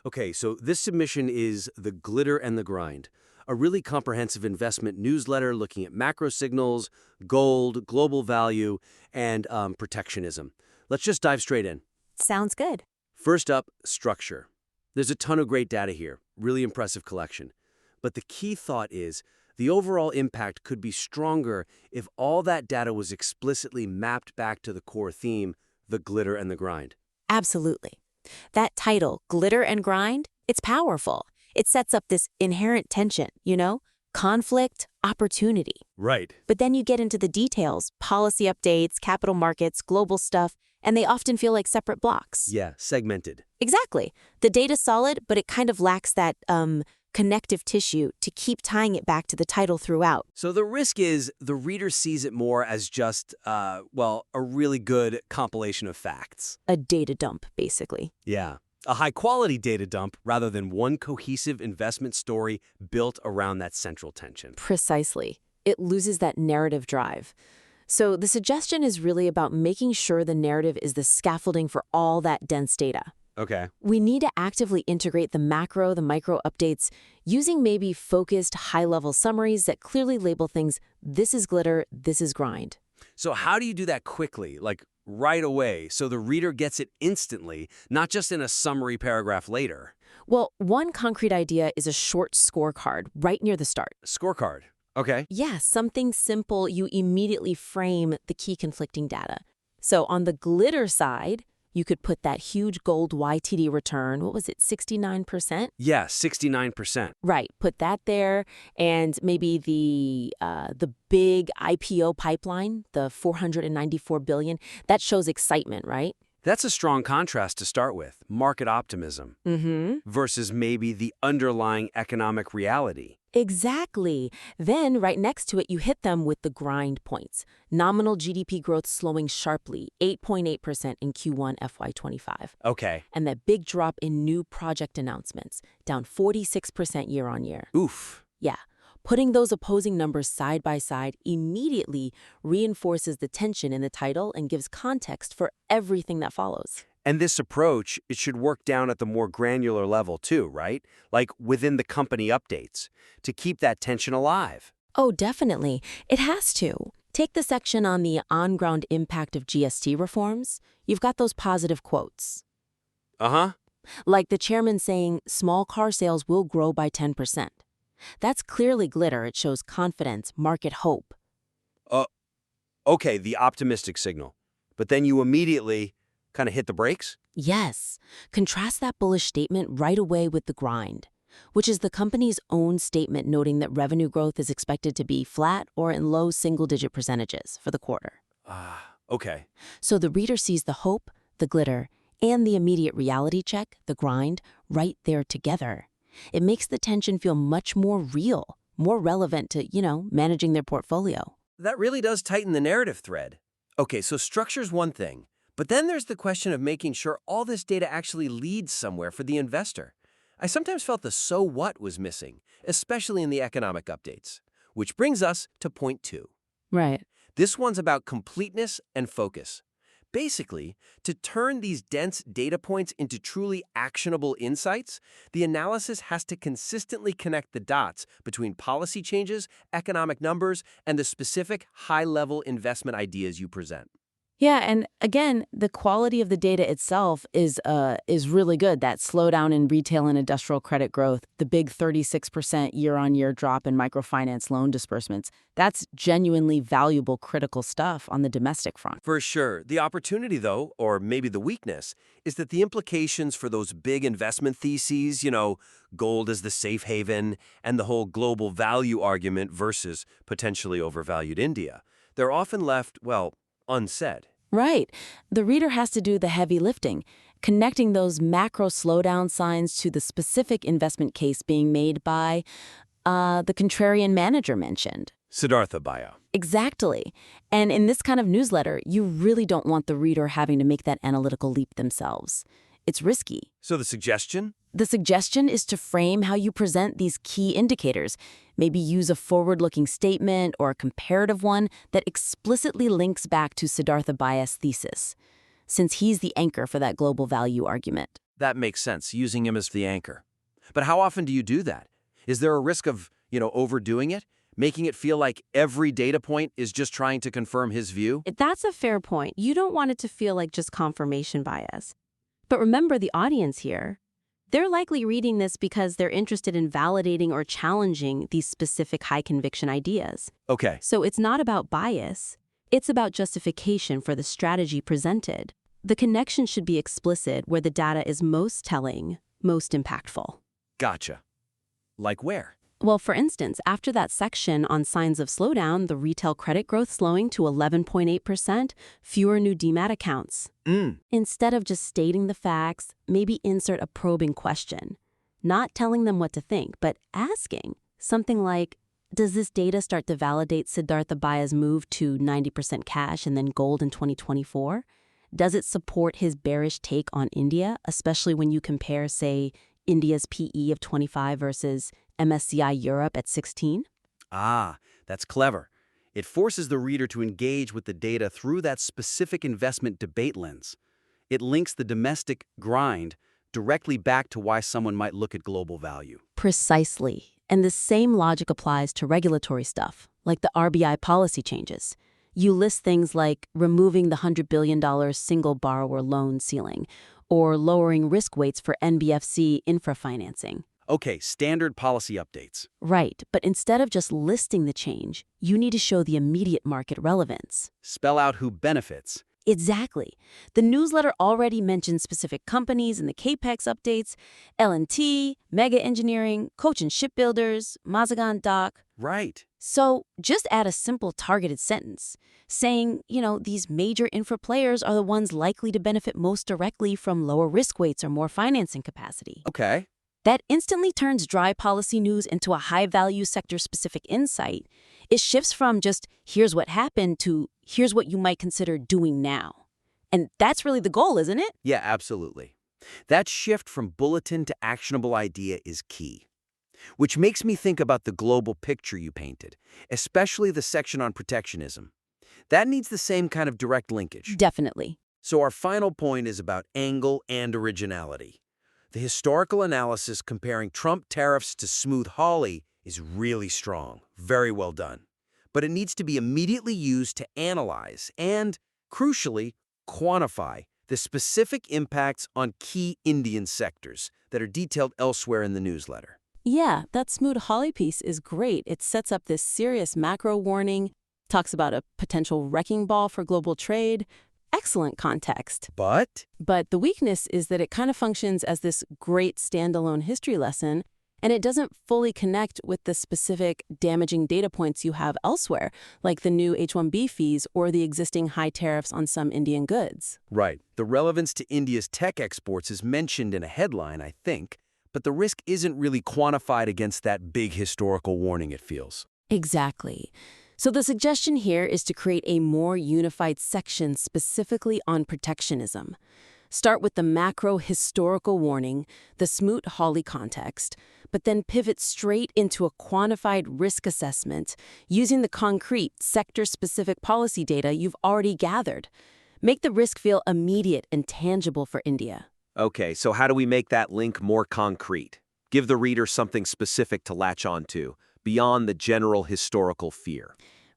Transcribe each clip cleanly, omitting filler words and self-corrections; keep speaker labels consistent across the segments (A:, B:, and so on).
A: Okay, so this submission is The Glitter and the Grind, a really comprehensive investment newsletter looking at macro signals, gold, global value, and protectionism. Let's just dive straight in.
B: Sounds good.
A: First up, structure. There's a ton of great data here, really impressive collection. But the key thought is the overall impact could be stronger if all that data was explicitly mapped back to the core theme, the glitter and the grind.
B: Absolutely. That title, Glitter and Grind, it's powerful. It sets up this inherent tension, conflict, opportunity.
A: Right.
B: But then you get into the details, policy updates, capital markets, global stuff, and they often feel like separate blocks.
A: Yeah, segmented.
B: Exactly. The data's solid, but it kind of lacks that connective tissue to keep tying it back to the title throughout.
A: So the risk is the reader sees it more as just, a really good compilation of facts.
B: A data dump, basically.
A: Yeah. A high-quality data dump rather than one cohesive investment story built around that central tension.
B: Precisely. It loses that narrative drive. So the suggestion is really about making sure the narrative is the scaffolding for all that dense data.
A: Okay.
B: We need to actively integrate the macro, the micro updates, using maybe focused, high-level summaries that clearly label things, this is glitter, this is grind.
A: So how do you do that quickly, like right away, so the reader gets it instantly, not just in a summary paragraph later?
B: Well, one concrete idea is a short scorecard right near the start.
A: Scorecard. Okay.
B: Yeah, something simple you immediately frame the key conflicting data. So on the glitter side, you could put that huge gold YTD return, what was it, 69%?
A: Yeah, 69%.
B: Right, put that there, and maybe the big IPO pipeline, the $494 billion, that shows excitement, right?
A: That's a strong contrast to start with, market optimism, versus maybe the underlying economic reality.
B: Exactly. Then, right next to it, you hit them with the grind points. Nominal GDP growth slowing sharply, 8.8% in Q1 FY25.
A: Okay.
B: And that big drop in new project announcements, down 46% year on year.
A: Oof.
B: Yeah. Putting those opposing numbers side by side immediately reinforces the tension in the title and gives context for everything that follows.
A: And this approach, it should work down at the more granular level too, right? Like within the company updates, to keep that tension alive.
B: Oh, definitely. It has to. Take the section on the on-ground impact of GST reforms. You've got those positive quotes.
A: Uh-huh.
B: Like the chairman saying small car sales will grow by 10%. That's clearly glitter. It shows confidence, market hope.
A: Okay, the optimistic signal. But then you immediately kind of hit the brakes?
B: Yes. Contrast that bullish statement right away with the grind, which is the company's own statement noting that revenue growth is expected to be flat or in low single-digit percentages for the quarter.
A: Okay.
B: So the reader sees the hope, the glitter, and the immediate reality check, the grind, right there together. It makes the tension feel much more real, more relevant to, managing their portfolio.
C: That really does tighten the narrative thread. Okay, so structure's one thing, but then there's the question of making sure all this data actually leads somewhere for the investor. I sometimes felt the so what was missing, especially in the economic updates. Which brings us to point 2.
B: Right.
C: This one's about completeness and focus. Basically, to turn these dense data points into truly actionable insights, the analysis has to consistently connect the dots between policy changes, economic numbers, and the specific high-level investment ideas you present.
B: Yeah, and again, the quality of the data itself is really good. That slowdown in retail and industrial credit growth, the big 36% year-on-year drop in microfinance loan disbursements, that's genuinely valuable, critical stuff on the domestic front.
C: For sure. The opportunity, though, or maybe the weakness, is that the implications for those big investment theses, gold as the safe haven, and the whole global value argument versus potentially overvalued India, they're often left, unsaid.
B: Right. The reader has to do the heavy lifting, connecting those macro slowdown signs to the specific investment case being made by the contrarian manager mentioned.
A: Siddhartha Baya.
B: Exactly. And in this kind of newsletter, you really don't want the reader having to make that analytical leap themselves. It's risky.
A: So the suggestion?
B: The suggestion is to frame how you present these key indicators. Maybe use a forward-looking statement or a comparative one that explicitly links back to Siddhartha Baya's thesis, since he's the anchor for that global value argument.
C: That makes sense, using him as the anchor. But how often do you do that? Is there a risk of, overdoing it? Making it feel like every data point is just trying to confirm his view?
D: That's a fair point. You don't want it to feel like just confirmation bias. But remember the audience here. They're likely reading this because they're interested in validating or challenging these specific high-conviction ideas.
C: Okay.
D: So it's not about bias. It's about justification for the strategy presented. The connection should be explicit where the data is most telling, most impactful.
C: Gotcha. Like where?
D: Well, for instance, after that section on signs of slowdown, the retail credit growth slowing to 11.8%, fewer new DMAT accounts. Instead of just stating the facts, maybe insert a probing question. Not telling them what to think, but asking something like, does this data start to validate Siddhartha Baya's move to 90% cash and then gold in 2024? Does it support his bearish take on India, especially when you compare, say, India's PE of 25 versus MSCI Europe at 16?
A: Ah, that's clever. It forces the reader to engage with the data through that specific investment debate lens. It links the domestic grind directly back to why someone might look at global value.
D: Precisely. And the same logic applies to regulatory stuff, like the RBI policy changes. You list things like removing the $100 billion single borrower loan ceiling or lowering risk weights for NBFC infra financing.
A: Okay, standard policy updates.
D: Right, but instead of just listing the change, you need to show the immediate market relevance.
A: Spell out who benefits.
D: Exactly. The newsletter already mentions specific companies in the CAPEX updates: L&T, Mega Engineering, Cochin Shipbuilders, Mazagon Dock.
A: Right.
D: So just add a simple targeted sentence saying, these major infra players are the ones likely to benefit most directly from lower risk weights or more financing capacity.
A: Okay.
D: That instantly turns dry policy news into a high-value sector-specific insight. It shifts from just, here's what happened, to here's what you might consider doing now. And that's really the goal, isn't it?
A: Yeah, absolutely. That shift from bulletin to actionable idea is key. Which makes me think about the global picture you painted, especially the section on protectionism. That needs the same kind of direct linkage.
D: Definitely.
A: So our final point is about angle and originality. The historical analysis comparing Trump tariffs to Smoot-Hawley is really strong, very well done. But it needs to be immediately used to analyze and, crucially, quantify the specific impacts on key Indian sectors that are detailed elsewhere in the newsletter.
D: Yeah, that Smoot-Hawley piece is great. It sets up this serious macro warning, talks about a potential wrecking ball for global trade. Excellent context.
A: But
D: the weakness is that it kind of functions as this great standalone history lesson, and it doesn't fully connect with the specific damaging data points you have elsewhere, like the new H-1B fees or the existing high tariffs on some Indian goods.
A: Right. The relevance to India's tech exports is mentioned in a headline, I think, but the risk isn't really quantified against that big historical warning, it feels.
D: Exactly. So the suggestion here is to create a more unified section specifically on protectionism. Start with the macro historical warning, the Smoot-Hawley context, but then pivot straight into a quantified risk assessment using the concrete, sector-specific policy data you've already gathered. Make the risk feel immediate and tangible for India.
C: Okay, so how do we make that link more concrete? Give the reader something specific to latch onto, beyond the general historical fear.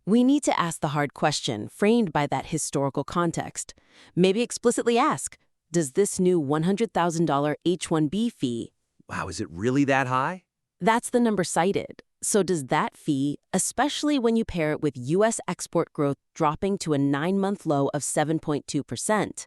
D: We need to ask the hard question framed by that historical context. Maybe explicitly ask, does this new $100,000 H-1B fee...
C: Wow, is it really that high?
D: That's the number cited. So does that fee, especially when you pair it with U.S. export growth dropping to a 9-month low of 7.2%,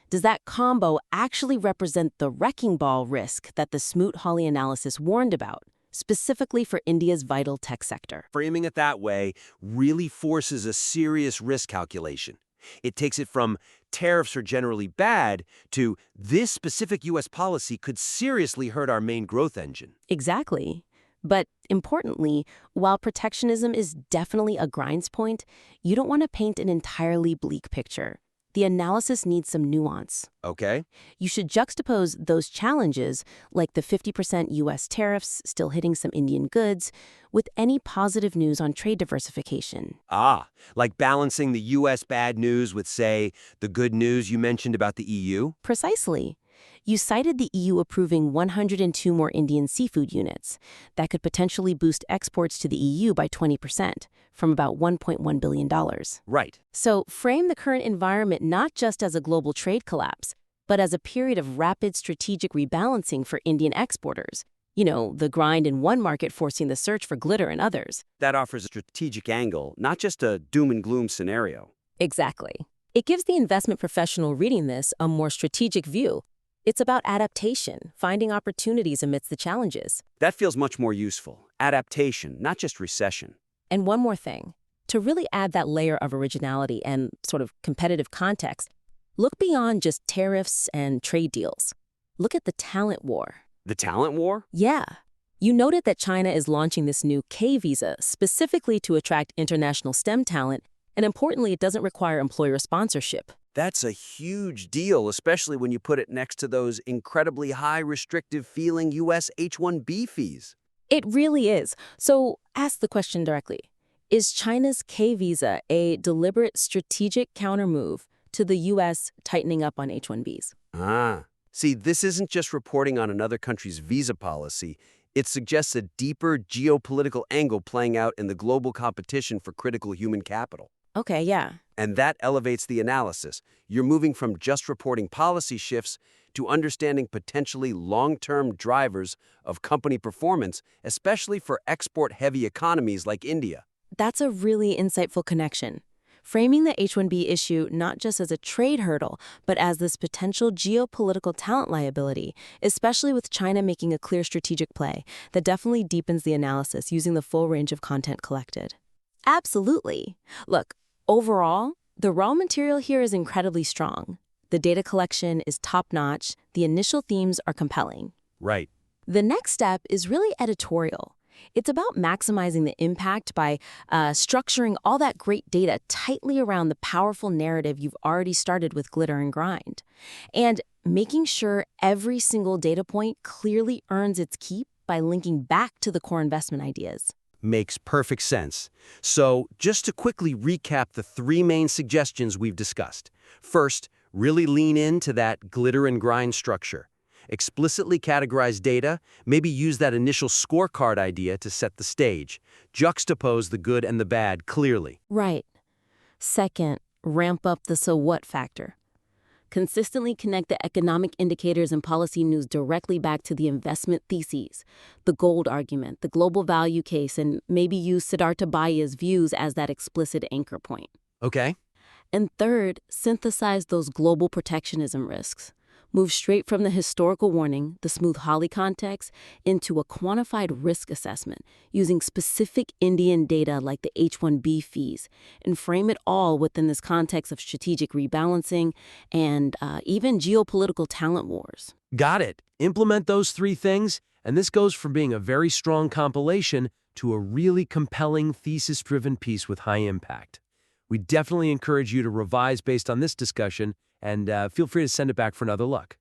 D: does that combo actually represent the wrecking ball risk that the Smoot-Hawley analysis warned about, specifically for India's vital tech sector?
C: Framing it that way really forces a serious risk calculation. It takes it from tariffs are generally bad to this specific U.S. policy could seriously hurt our main growth engine.
D: Exactly. But importantly, while protectionism is definitely a grinds point, you don't want to paint an entirely bleak picture. The analysis needs some nuance.
C: Okay.
D: You should juxtapose those challenges, like the 50% U.S. tariffs still hitting some Indian goods, with any positive news on trade diversification.
C: Ah, like balancing the U.S. bad news with, say, the good news you mentioned about the EU?
D: Precisely. You cited the EU approving 102 more Indian seafood units that could potentially boost exports to the EU by 20%, from about $1.1 billion.
C: Right.
D: So frame the current environment not just as a global trade collapse, but as a period of rapid strategic rebalancing for Indian exporters. You know, the grind in one market forcing the search for glitter in others.
A: That offers a strategic angle, not just a doom and gloom scenario.
D: Exactly. It gives the investment professional reading this a more strategic view. It's about adaptation, finding opportunities amidst the challenges.
A: That feels much more useful. Adaptation, not just recession.
D: And one more thing. To really add that layer of originality and sort of competitive context, look beyond just tariffs and trade deals. Look at the talent war.
A: The talent war?
D: Yeah. You noted that China is launching this new K visa specifically to attract international STEM talent, and importantly, it doesn't require employer sponsorship.
A: That's a huge deal, especially when you put it next to those incredibly high restrictive-feeling U.S. H-1B fees.
D: It really is. So ask the question directly. Is China's K visa a deliberate strategic countermove to the U.S. tightening up on H-1Bs?
A: See, this isn't just reporting on another country's visa policy. It suggests a deeper geopolitical angle playing out in the global competition for critical human capital.
D: Okay, yeah.
A: And that elevates the analysis. You're moving from just reporting policy shifts to understanding potentially long-term drivers of company performance, especially for export-heavy economies like India.
D: That's a really insightful connection. Framing the H-1B issue not just as a trade hurdle, but as this potential geopolitical talent liability, especially with China making a clear strategic play, that definitely deepens the analysis using the full range of content collected. Absolutely. Look, overall, the raw material here is incredibly strong. The data collection is top-notch. The initial themes are compelling.
A: Right.
D: The next step is really editorial. It's about maximizing the impact by structuring all that great data tightly around the powerful narrative you've already started with Glitter and Grind, and making sure every single data point clearly earns its keep by linking back to the core investment ideas.
A: Makes perfect sense. So, just to quickly recap the three main suggestions we've discussed. First, really lean into that glitter and grind structure. Explicitly categorize data, maybe use that initial scorecard idea to set the stage. Juxtapose the good and the bad clearly.
D: Right. Second, ramp up the so what factor. Consistently connect the economic indicators and policy news directly back to the investment theses, the gold argument, the global value case, and maybe use Siddhartha Baya's views as that explicit anchor point.
A: Okay.
D: And third, synthesize those global protectionism risks. Move straight from the historical warning, the Smoot-Hawley context, into a quantified risk assessment using specific Indian data like the H-1B fees, and frame it all within this context of strategic rebalancing and even geopolitical talent wars.
C: Got it. Implement those three things, and this goes from being a very strong compilation to a really compelling thesis-driven piece with high impact. We definitely encourage you to revise based on this discussion, and feel free to send it back for another look.